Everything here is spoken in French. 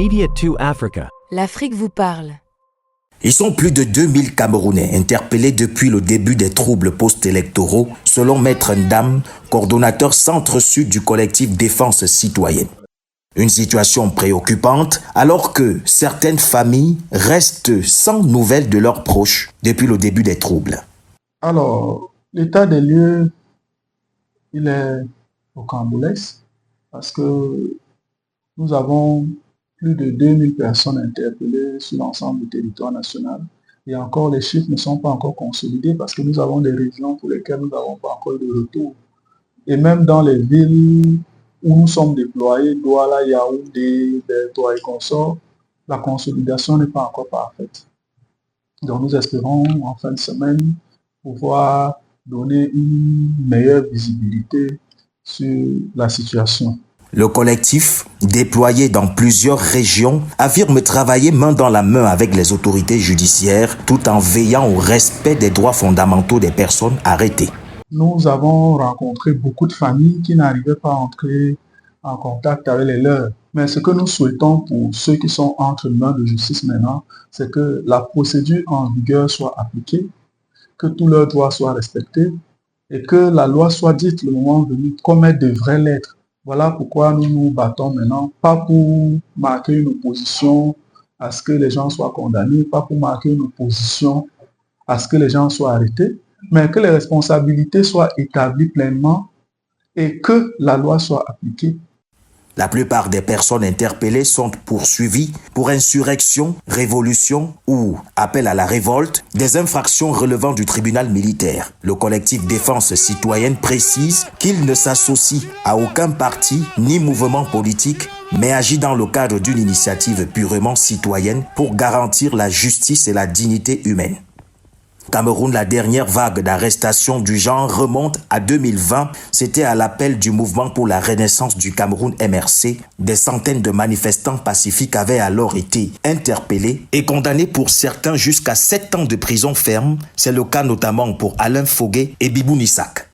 Media 2 Africa. L'Afrique vous parle. Ils sont plus de 2000 Camerounais interpellés depuis le début des troubles post-électoraux, selon Maître Ndam, coordonnateur centre-sud du collectif Défense citoyenne. Une situation préoccupante alors que certaines familles restent sans nouvelles de leurs proches depuis le début des troubles. Alors, l'état des lieux, il est au Camboulex parce que nous avons plus de 2000 personnes interpellées sur l'ensemble du territoire national. Et encore, les chiffres ne sont pas encore consolidés parce que nous avons des régions pour lesquelles nous n'avons pas encore de retour. Et même dans les villes où nous sommes déployés, Douala, Yaoundé, Bertoua et consorts, la consolidation n'est pas encore parfaite. Donc nous espérons en fin de semaine pouvoir donner une meilleure visibilité sur la situation. Le collectif, déployé dans plusieurs régions, affirme travailler main dans la main avec les autorités judiciaires tout en veillant au respect des droits fondamentaux des personnes arrêtées. Nous avons rencontré beaucoup de familles qui n'arrivaient pas à entrer en contact avec les leurs. Mais ce que nous souhaitons pour ceux qui sont entre les mains de justice maintenant, c'est que la procédure en vigueur soit appliquée, que tous leurs droits soient respectés et que la loi soit dite le moment venu comme elle devrait l'être. Voilà pourquoi nous nous battons maintenant, pas pour marquer une opposition à ce que les gens soient condamnés, pas pour marquer une opposition à ce que les gens soient arrêtés, mais que les responsabilités soient établies pleinement et que la loi soit appliquée. La plupart des personnes interpellées sont poursuivies pour insurrection, révolution ou appel à la révolte, des infractions relevant du tribunal militaire. Le collectif Défense citoyenne précise qu'il ne s'associe à aucun parti ni mouvement politique, mais agit dans le cadre d'une initiative purement citoyenne pour garantir la justice et la dignité humaine. Au Cameroun, la dernière vague d'arrestations du genre remonte à 2020. C'était à l'appel du mouvement pour la renaissance du Cameroun MRC. Des centaines de manifestants pacifiques avaient alors été interpellés et condamnés pour certains jusqu'à 7 ans de prison ferme. C'est le cas notamment pour Alain Fogué et Bibou Nissak.